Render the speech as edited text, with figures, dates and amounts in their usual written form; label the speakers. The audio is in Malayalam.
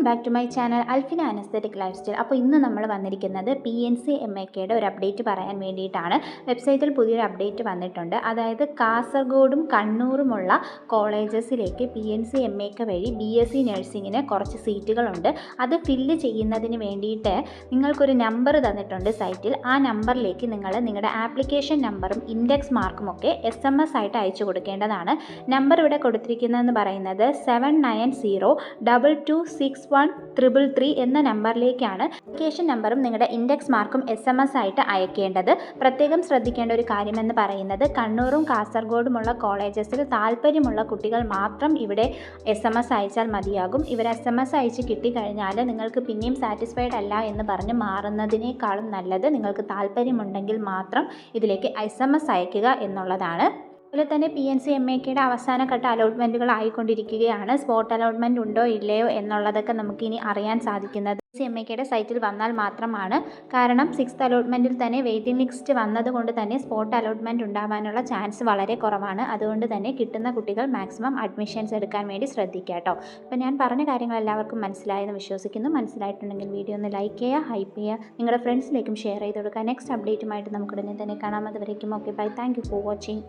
Speaker 1: Back to my channel Alfina an aesthetic lifestyle. അപ്പോൾ ഇന്ന് നമ്മൾ വന്നിരിക്കുന്നത് PNC MAKയുടെ ഒരു അപ്ഡേറ്റ് പറയാൻ വേണ്ടിയിട്ടാണ്. വെബ്സൈറ്റിൽ പുതിയൊരു അപ്ഡേറ്റ് വന്നിട്ടുണ്ട്. അതായത് കാസർഗോഡും കണ്ണൂരുമുള്ള കോളേജസിലേക്ക് PNC MAK വഴി BSc നഴ്സിങ്ങിന് കുറച്ച് സീറ്റുകളുണ്ട്. അത് ഫില്ല് ചെയ്യുന്നതിന് വേണ്ടിയിട്ട് നിങ്ങൾക്കൊരു നമ്പർ തന്നിട്ടുണ്ട് സൈറ്റിൽ. ആ നമ്പറിലേക്ക് നിങ്ങൾ നിങ്ങളുടെ ആപ്ലിക്കേഷൻ നമ്പറും ഇൻഡെക്സ് മാർക്കും ഒക്കെ SMS ആയിട്ട് അയച്ചു കൊടുക്കേണ്ടതാണ്. നമ്പർ ഇവിടെ കൊടുത്തിരിക്കുന്നതെന്ന് പറയുന്നത് 7902261333 എന്ന നമ്പറിലേക്കാണ് ആപ്ലിക്കേഷൻ നമ്പറും നിങ്ങളുടെ ഇൻഡെക്സ് മാർക്കും SMS ആയിട്ട് അയക്കേണ്ടത്. പ്രത്യേകം ശ്രദ്ധിക്കേണ്ട ഒരു കാര്യമെന്ന് പറയുന്നത് കണ്ണൂരും കാസർഗോഡുമുള്ള കോളേജസിൽ താല്പര്യമുള്ള കുട്ടികൾ മാത്രം ഇവിടെ SMS അയച്ചാൽ മതിയാകും. ഇവർ SMS അയച്ച് കിട്ടിക്കഴിഞ്ഞാൽ നിങ്ങൾക്ക് പിന്നെയും സാറ്റിസ്ഫൈഡ് അല്ല എന്ന് പറഞ്ഞ് മാറുന്നതിനേക്കാളും നല്ലത് നിങ്ങൾക്ക് താല്പര്യമുണ്ടെങ്കിൽ മാത്രം ഇതിലേക്ക് SMS അയക്കുക എന്നുള്ളതാണ്. അതുപോലെ തന്നെ PNC MAKയുടെ അവസാനഘട്ട അലോട്ട്മെൻറ്റുകൾ ആയിക്കൊണ്ടിരിക്കുകയാണ്. സ്പോട്ട് അലോട്ട്മെൻറ്റ് ഉണ്ടോ ഇല്ലയോ എന്നുള്ളതൊക്കെ നമുക്കിനി അറിയാൻ സാധിക്കുന്നത് MAKയുടെ സൈറ്റിൽ വന്നാൽ മാത്രമാണ്. കാരണം 6th അലോട്ട്മെൻറ്റിൽ തന്നെ വെയിറ്റിംഗ് ലിസ്റ്റ് വന്നതുകൊണ്ട് തന്നെ സ്പോട്ട് അലോട്ട്മെൻറ്റ് ഉണ്ടാവാനുള്ള ചാൻസ് വളരെ കുറവാണ്. അതുകൊണ്ട് തന്നെ കിട്ടുന്ന കുട്ടികൾ മാക്സിമം അഡ്മിഷൻസ് എടുക്കാൻ വേണ്ടി ശ്രദ്ധിക്കുക കേട്ടോ. അപ്പോൾ ഞാൻ പറഞ്ഞ കാര്യങ്ങൾ എല്ലാവർക്കും മനസ്സിലായെന്ന് വിശ്വസിക്കുന്നു. മനസ്സിലായിട്ടുണ്ടെങ്കിൽ വീഡിയോ ഒന്ന് ലൈക്ക് ചെയ്യുക, ഹൈപ്പ് ചെയ്യുക, നിങ്ങളുടെ ഫ്രണ്ട്സിലേക്കും ഷെയർ ചെയ്ത് കൊടുക്കുക. നെക്സ്റ്റ് അപ്ഡേറ്റുമായിട്ട് നമുക്ക് ഉടനെ തന്നെ കാണാം. അതുവരേക്കും okay bye. Thank you for watching.